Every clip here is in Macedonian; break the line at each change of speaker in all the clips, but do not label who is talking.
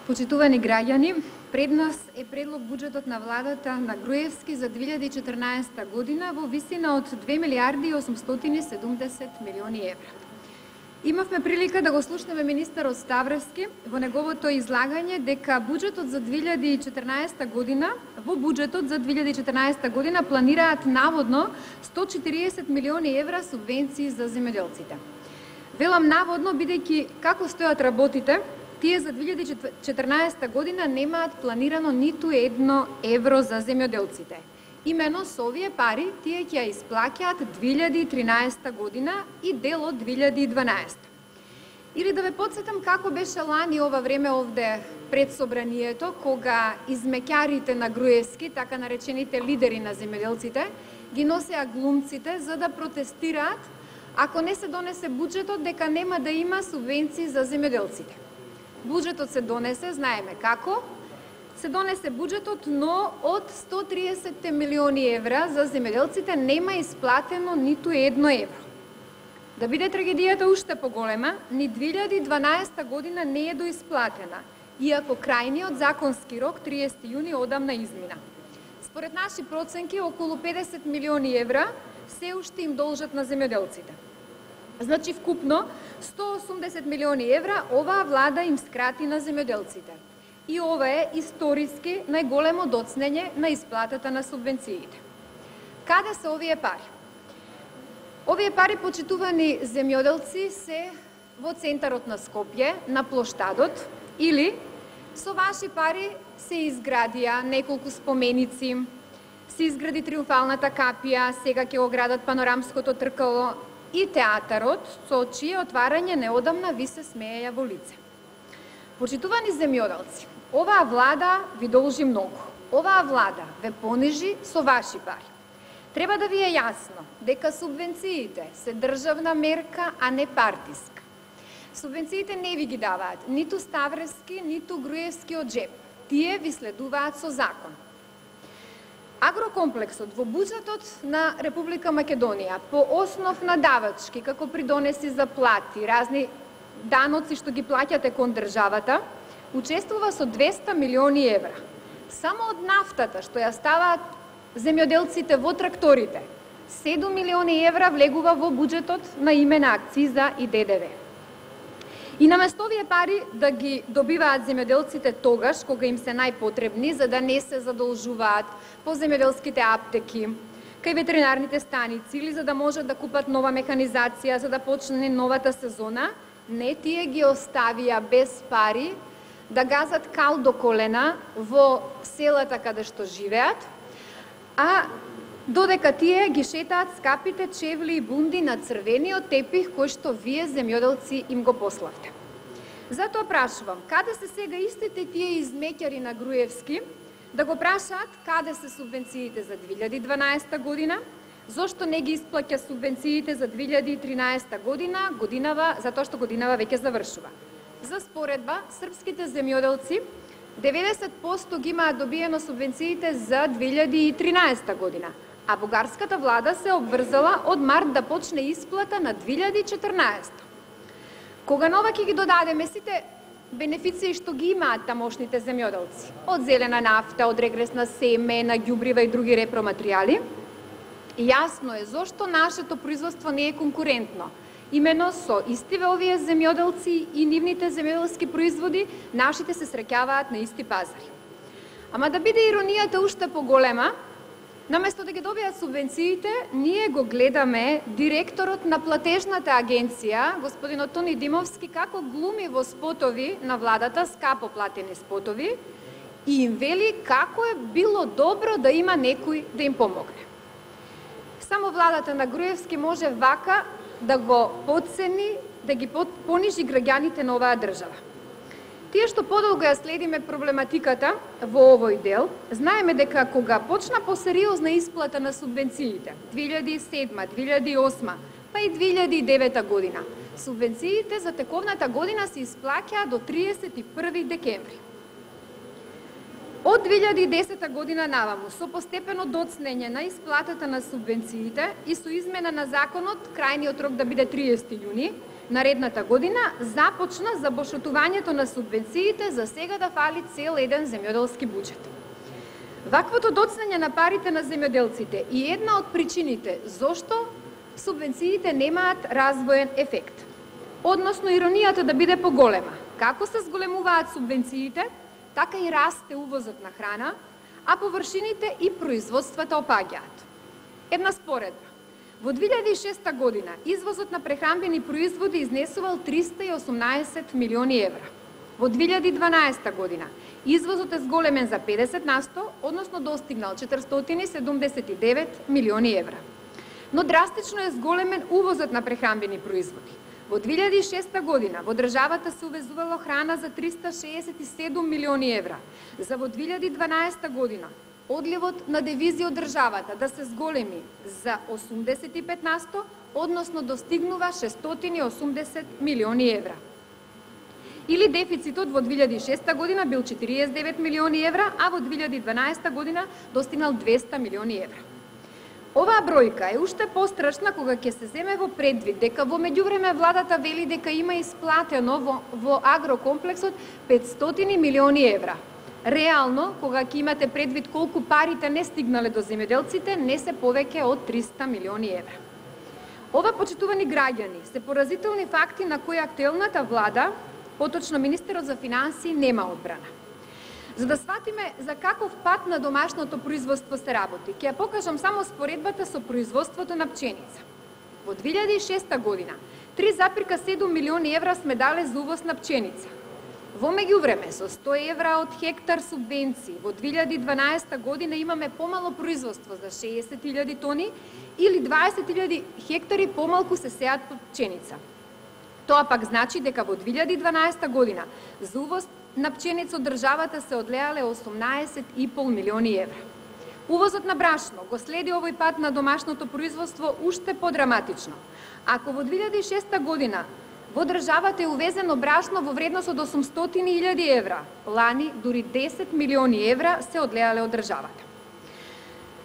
Почитувани граѓани, пред нас е предлог буџетот на владата на Груевски за 2014 година во висина од 2 милиарди и 870 милиони евра. Имавме прилика да го слушнеме министерот Ставровски во неговото излагање дека буџетот за 2014 година, во буџетот за 2014 година планираат наводно 140 милиони евра субвенции за земјоделците. Велам наводно бидејќи како стојат работите, тие за 2014 година немаат планирано ниту едно евро за земјоделците. Имено со овие пари тие ќе ја исплаќаат 2013 година и дел од 2012. Или да ве потсетам како беше лани ова време овде пред собранието, кога измеќарите на Груевски, така наречените лидери на земјоделците, ги носеа глумците за да протестираат ако не се донесе буџетот дека нема да има субвенции за земјоделците. Буџетот се донесе, знаеме како, се донесе буџетот, но од 130 милиони евра за земјоделците нема исплатено ниту едно евро. Да биде трагедијата уште поголема, ни 2012 година не е доисплатена, иако крајниот законски рок 30 јуни одамна измина. Според наши проценки, околу 50 милиони евра се уште им должат на земјоделците. Значи, вкупно 180 милиони евра оваа влада им скрати на земјоделците. И ова е историски најголемо доцнење на исплатата на субвенциите. Каде се овие пари? Овие пари, почитувани земјоделци, се во центарот на Скопје, на плоштадот, или со ваши пари се изградија неколку споменици, се изгради Триумфалната капија, сега ќе го градат Панорамското тркало и театарот, со чие отварање неодамна ви се смееја во лице. Почитувани земјоделци, оваа влада ви должи многу. Оваа влада ве понижи со ваши пари. Треба да ви е јасно дека субвенциите се државна мерка, а не партиска. Субвенциите не ви ги даваат ниту Ставровски, ниту Груевски од джеп. Тие ви следуваат со закон. Агрокомплексот во буџетот на Република Македонија по основ на давачки, како придонеси за плати, разни даноци што ги плаќате кон државата, учествува со 200 милиони евра. Само од нафтата што ја ставаат земјоделците во тракторите, 7 милиони евра влегува во буџетот на име на акциза и ДДВ. И наместо овие пари да ги добиваат земјоделците тогаш, кога им се најпотребни, за да не се задолжуваат по земјоделските аптеки, кај ветеринарните станици, или за да можат да купат нова механизација, за да почне новата сезона, не, тие ги оставија без пари да газат кал до колена во селата каде што живеат, а додека тие ги шетаат скапите чевли и бунди на црвениот тепих кој што вие земјоделци им го пославте. Затоа прашувам, каде се сега истите тие измеќари на Груевски да го прашаат каде се субвенциите за 2012 година, зошто не ги исплаќа субвенциите за 2013 година, затоа што годинава веќе завршува. За споредба, српските земјоделци 90% ги имаат добиено субвенциите за 2013 година, а бугарската влада се обврзала од март да почне исплата на 2014. Кога нова ќе ги додадеме сите бенефиции што ги имаат тамошните земјоделци, од зелена нафта, од регрес на семе, на ѓубрива и други репроматеријали, јасно е зошто нашето производство не е конкурентно. Имено со истиве овие земјоделци и нивните земјоделски производи, нашите се среќаваат на исти пазари. Ама да биде иронијата уште поголема, наместо да ги добијат субвенциите, ние го гледаме директорот на платежната агенција, господинот Тони Димовски, како глуми во спотови на владата, скапо платени спотови, и им вели како е било добро да има некој да им помогне. Само владата на Груевски може вака да го потцени, да ги понижи граѓаните на оваа држава. Тие што подолго ја следиме проблематиката во овој дел, знаеме дека кога почна посериозна исплата на субвенциите 2007, 2008, па и 2009 година, субвенциите за тековната година се исплаќаа до 31 декември. Од 2010 година наваму, со постепено доцнење на исплатата на субвенциите и со измена на законот, крајниот рок да биде 30 јуни, наредната година започна забошотувањето на субвенциите за сега да фали цел еден земјоделски буџет. Ваквото доцнење на парите на земјоделците и една од причините зошто субвенциите немаат развоен ефект. Односно иронијата да биде поголема. Како се зголемуваат субвенциите, така и расте увозот на храна, а површините и производствата опаѓаат. Една споредба. Во 2006 година извозот на прехранбени производи изнесувал 318 милиони евра. Во 2012 година извозот е зголемен за 50%, односно достигнал 479 милиони евра. Но драстично е зголемен увозот на прехранбени производи. Во 2006 година во државата се увезувало храна за 367 милиони евра. За во 2012 година одливот на девизи од државата да се зголеми за 85%, односно достигнува 680 милиони евра. Или дефицитот во 2006 година бил 49 милиони евра, а во 2012 година достигнал 200 милиони евра. Оваа бројка е уште пострашна кога ќе се земе во предвид дека во меѓувреме владата вели дека има исплатено во агрокомплексот 500 милиони евра. Реално, кога ќе имате предвид колку парите не стигнале до земјоделците, не се повеќе од 300 милиони евра. Ова, почитувани граѓани, се поразителни факти на кои актуелната влада, поточно министерот за финансии, нема одбрана. За да сватиме за каков пат на домашното производство се работи, ќе ја покажам само споредбата со производството на пченица. Во 2006 година 3,7 милиони евра сме дале за увоз на пченица. Во меѓувреме, со 100 евра од хектар субвенции, во 2012 година имаме помало производство за 60.000 тони или 20.000 хектари помалку се сеат пченица. Тоа пак значи дека во 2012 година за увоз на пченица од државата се одлеале 18,5 милиони евра. Увозот на брашно го следи овој пат на домашното производство уште подраматично. Ако во 2006 година во државата е увезено брашно во вредност од 800.000 евра, лани дури 10 милиони евра се одлеале од државата.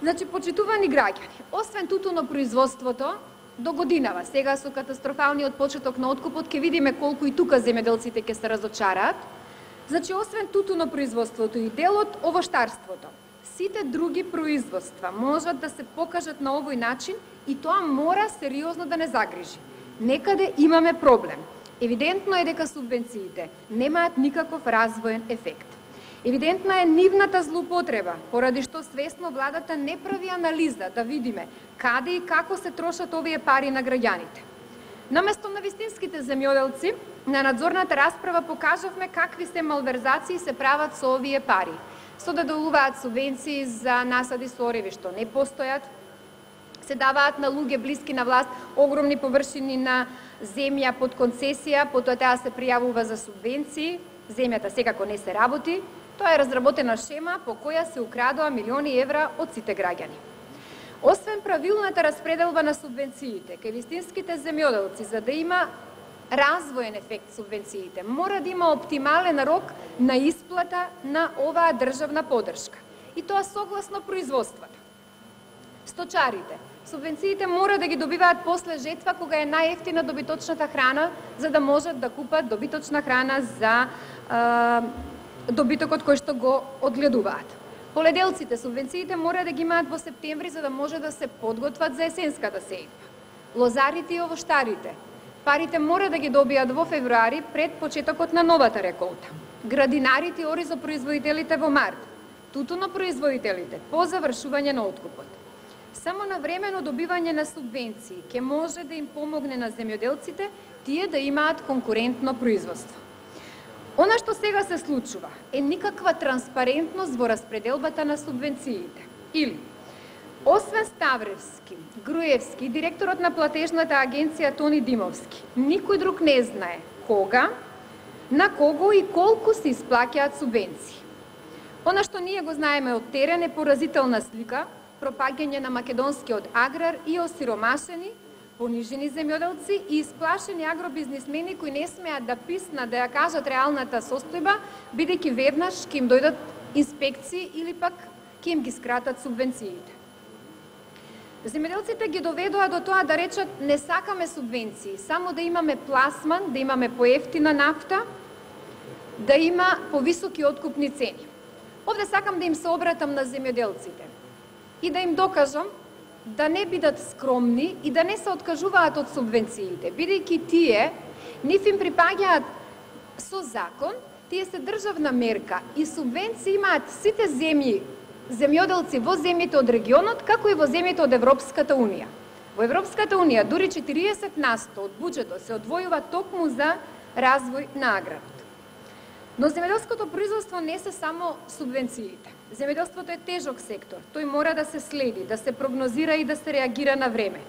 Значи, почитувани граѓани, освен тутуно производството, до годинава, сега со катастрофалниот почеток на откупот, ќе видиме колку и тука земјоделците ќе се разочараат. Значи, освен тутуно производството и делот овоштарството, сите други производства можат да се покажат на овој начин и тоа мора сериозно да не загрижи. Некаде имаме проблем. Евидентно е дека субвенциите немаат никаков развоен ефект. Евидентна е нивната злоупотреба, поради што свесно владата не прави анализа да видиме каде и како се трошат овие пари на граѓаните. Наместо на вистинските земјоделци, на надзорната расправа покажавме какви се малверзации се прават со овие пари. Со доделуваат субвенции за насади сореви што не постојат, се даваат на луѓе блиски на власт огромни површини на земја под концесија, потоа таа се пријавува за субвенции, земјата секако не се работи. Тоа е разработена шема по која се украдоа милиони евра од сите граѓани. Освен правилната распределба на субвенциите кај вистинските земјоделци, за да има развоен ефект субвенциите, мора да има оптимален рок на исплата на оваа државна поддршка. И тоа согласно производството. Сточарите, субвенциите мора да ги добиваат после жетва, кога е најефтина добиточната храна, за да можат да купат добиточна храна за добитокот кој што го одгледуваат. Поледелците, субвенциите мора да ги имаат во септември, за да може да се подготват за есенската сејба. Лозарите и овоштарите, парите мора да ги добијат во февруари пред почетокот на новата реколта. Градинарите и оризопроизводителите во март, тутунопроизводителите по завршување на откупот. Само на времено добивање на субвенции ќе може да им помогне на земјоделците тие да имаат конкурентно производство. Она што сега се случува е никаква транспарентност во распределбата на субвенциите. Или, освен Ставревски, Груевски и директорот на платежната агенција Тони Димовски, никој друг не знае кога, на кого и колку се исплаќаат субвенции. Она што ние го знаеме од терен е поразителна слика, пропаѓање на македонскиот аграр и осиромашени, понижени земјоделци и исплашени агробизнисмени кои не смеат да писнат да ја кажат реалната состојба, бидејќи веднаш ќе им дојдат инспекции или пак ќе им ги скратат субвенциите. Земјоделците ги доведоа до тоа да речат не сакаме субвенции, само да имаме пласман, да имаме поевтина нафта, да има повисоки откупни цени. Овде сакам да им се обратам на земјоделците и да им докажам да не бидат скромни и да не се откажуваат од субвенциите, бидејќи тие нив им припаѓаат со закон, тие се државна мерка и субвенции имаат сите земјоделци во земјите од регионот, како и во земјите од Европската Унија. Во Европската Унија дури 40% од буџетот се одвојува токму за развој на аграрот. Но земјоделското производство не се само субвенциите. Земјоделството е тежок сектор. Тој мора да се следи, да се прогнозира и да се реагира на време.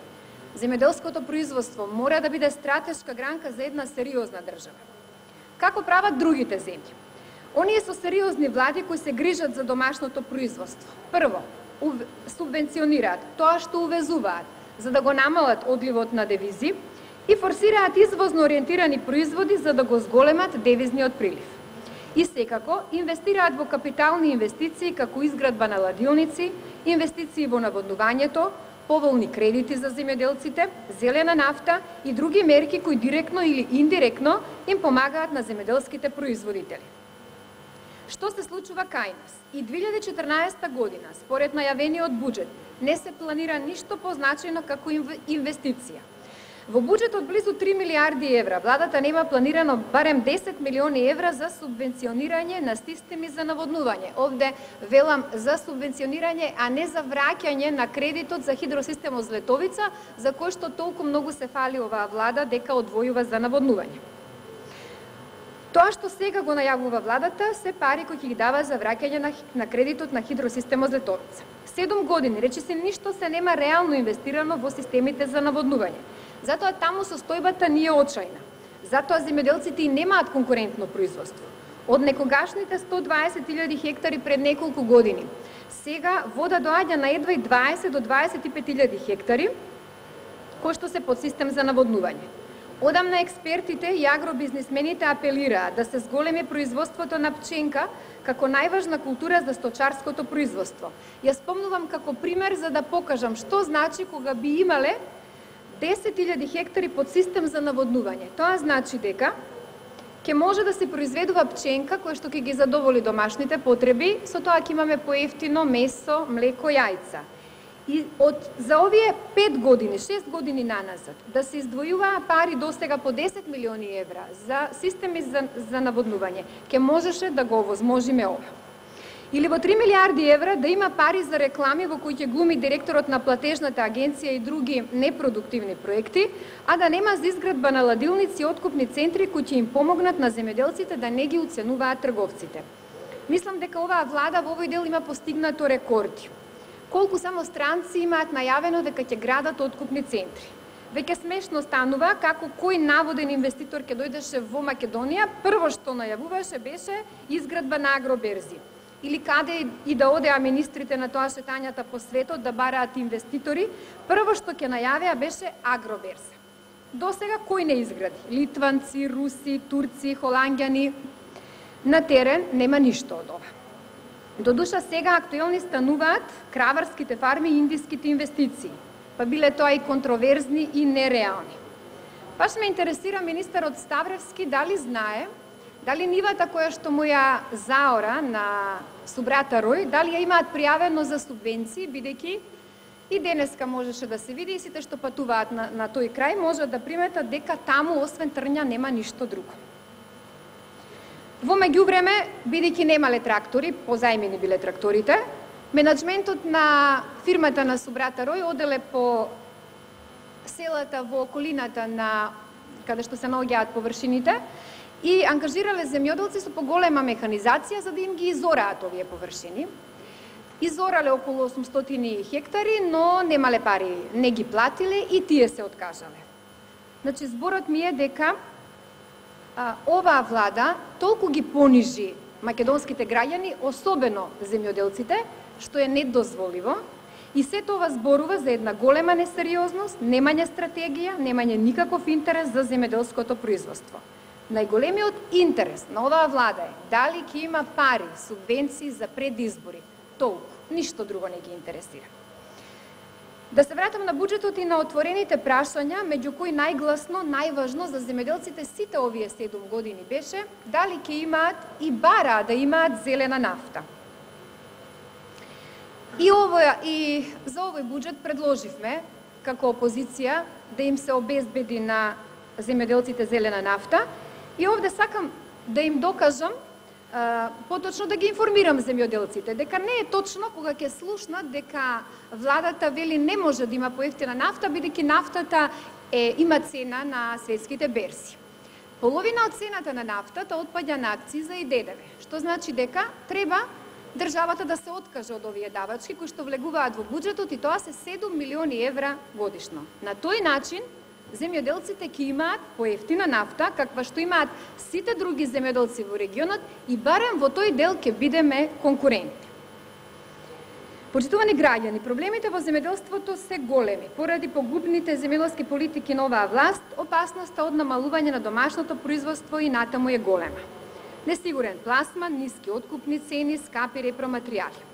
Земјоделското производство мора да биде стратешка гранка за една сериозна држава. Како прават другите земји? Оние со сериозни влади кои се грижат за домашното производство. Прво, субвенционираат тоа што увезуваат, за да го намалат одливот на девизи и форсираат извозно ориентирани производи за да го зголемат девизниот прилив. И секако инвестираат во капитални инвестиции како изградба на ладилници, инвестиции во наводнувањето, поволни кредити за земјоделците, зелена нафта и други мерки кои директно или индиректно им помагаат на земјоделските производители. Што се случува кај нас? И 2014 година, според најавениот буџет, не се планира ништо позначајно како инвестиција. Во буџет од близу 3 милиарди евра, владата нема планирано барем 10 милиони евра за субвенционирање на системи за наводнување. Овде велам за субвенционирање, а не за враќање на кредитот за хидросистемот Злетовица, за кој што толку многу се фали оваа влада дека одвојува за наводнување. Тоа што сега го најавува владата се пари кои ќе ги дава за враќање на кредитот на хидросистемот Злетовица. 7 години, речиси ништо се нема реално инвестирано во системите за наводнување. Затоа таму состојбата не е очајна. Затоа земјоделците и немаат конкурентно производство. Од некогашните 120.000 хектари пред неколку години, сега вода доаѓа на едва и 20 до 25.000 хектари, кои што се под систем за наводнување. Одамна експертите и агробизнисмените апелираат да се зголеми производството на пченка како најважна култура за сточарското производство. Ја спомнувам како пример за да покажам што значи кога би имале 10.000 хектари под систем за наводнување. Тоа значи дека ќе може да се произведува пченка која што ќе ги задоволи домашните потреби, со тоа ќе имаме поевтино месо, млеко, јајца. И за овие 5 години, 6 години наназад, да се издвојуваа пари досега по 10 милиони евра за системи за наводнување, ќе можеше да го овозможиме ова. Или во 3 милиарди евра да има пари за реклами во кои ќе глуми директорот на платежната агенција и други непродуктивни проекти, а да нема за изградба на ладилници и откупни центри кои ќе им помогнат на земјоделците да не ги уценуваат трговците. Мислам дека оваа влада во овој дел има постигнато рекорди. Колку само странци имаат најавено дека ќе градат откупни центри. Веќе смешно станува како кој наводен инвеститор ќе дојдеше во Македонија, прво што најавуваше беше изградба на агроберзи. Или каде и да одеа министрите на тоа шетањата по светот да бараат инвеститори, прво што ќе најавеа беше агроберза. Досега кој не изгради? Литванци, руси, турци, холанѓани. На терен нема ништо од ова. Додуша сега актуелни стануваат краварските фарми и индиските инвестиции, па биле тоа и контроверзни и нереални. Баш ме интересира министерот Ставревски дали знае, дали нивата која што му ја заора на Субрата Рој, дали ја имаат пријавено за субвенции, бидејќи и денеска можеше да се види и сите што патуваат на тој крај можат да приметат дека таму освен трња нема ништо друго. Во меѓувреме, бидејќи немале трактори, позајмени биле тракторите, менаџментот на фирмата на Субрата Рој оделе по селата во околината на каде што се наоѓаат површините и ангажирале земјоделци со поголема механизација за да им ги изораат овие површини. Изорале околу 800 хектари, но немале пари, не ги платиле и тие се откажале. Значи, зборот ми е дека оваа влада толку ги понижи македонските граѓани, особено земјоделците, што е недозволиво, и се тоа зборува за една голема несериозност, немање стратегија, немање никаков интерес за земјоделското производство. Најголемиот интерес на оваа влада е дали ќе има пари, субвенции за предизбори. Толку, ништо друго не ги интересира. Да се вратам на буџетот и на отворените прашања, меѓу кои најгласно, најважно за земјоделците сите овие 7 години беше дали ќе имаат и бараат да имаат зелена нафта. И за овој буџет предложивме како опозиција да им се обезбеди на земјоделците зелена нафта и овде сакам да им докажам, поточно да ги информирам земјоделците, дека не е точно кога ќе слушнат дека владата вели не може да има поевтина нафта, бидејќи нафтата има цена на светските берзи. Половина од цената на нафтата отпаѓа на акциза и ДДВ, што значи дека треба државата да се откаже од овие давачки кои што влегуваат во буџетот и тоа се 7 милиони евра годишно. На тој начин земјоделците ќе имаат поевтина нафта, каква што имаат сите други земјоделци во регионот и барем во тој дел ќе бидеме конкурентни. Почитувани граѓани, проблемите во земјоделството се големи. Поради погубните земјоделски политики на оваа власт, опасноста од намалување на домашното производство и натаму е голема. Несигурен пласман, ниски откупни цени, скапи репроматеријали.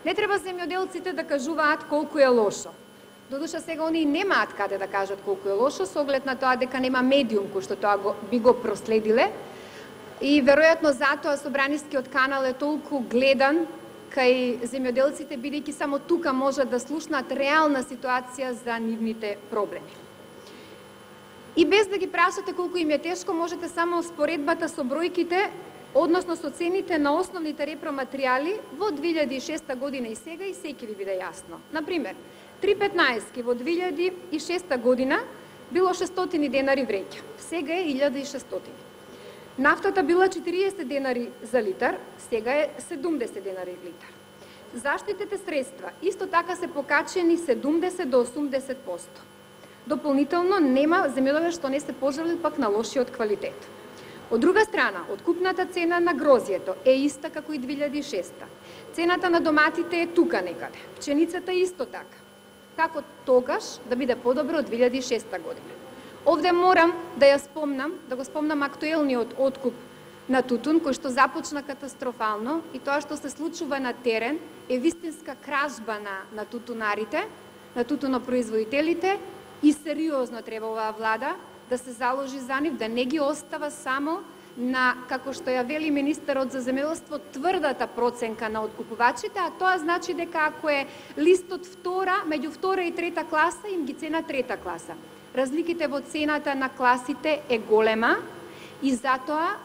Не треба земјоделците да кажуваат колку е лошо. Додуша сега они немаат каде да кажат колку е лошо, со оглед на тоа дека нема медиум кој што тоа би го проследиле и веројатно затоа Собранискиот канал е толку гледан кај земјоделците, бидејќи само тука можат да слушнат реална ситуација за нивните проблеми. И без да ги прашате колку им е тешко, можете само споредбата со бројките, односно со цените на основните репроматеријали во 2006 година и сега и секи ви биде јасно. Например, 3,15 во 2006 година било 600 денари вреќа, сега е 1600. Нафтата била 40 денари за литар, сега е 70 денари литар. Заштитите средства исто така се покачени 70 до 80%. Дополнително нема земјоделец што не се пожалил пак на лошиот квалитет. Од друга страна, откупната цена на грозјето е иста како и 2006. Цената на доматите е тука некаде, пченицата исто така. Како тогаш да биде подобро од 2006 година. Овде морам да ја спомнам, да го спомнам актуелниот откуп на тутун, кој што започна катастрофално и тоа што се случува на терен е вистинска кражба на тутунарите, на тутунопроизводителите и сериозно треба оваа влада да се заложи за нив, да не ги остава само на, како што ја вели министерот за земјоделство, тврдата проценка на откупувачите, а тоа значи дека ако е листот меѓу втора и трета класа, им ги цена трета класа. Разликите во цената на класите е голема и затоа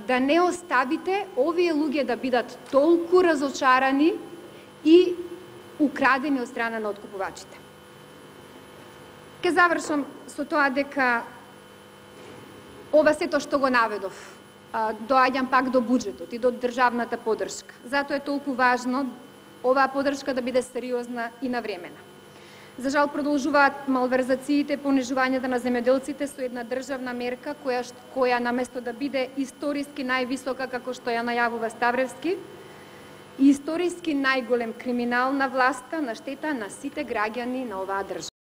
да не оставите овие луѓе да бидат толку разочарани и украдени од страна на откупувачите. Ке завршам со тоа дека ова сето што го наведов, доаѓам пак до буџетот и до државната поддршка. Затоа е толку важно оваа поддршка да биде сериозна и навремена. За жал продолжуваат малверзациите, понижувањето на земјоделците со една државна мерка која наместо да биде историски највисока како што ја најавува Ставревски, и историски најголем криминал на власта на штета на сите граѓани на оваа држава.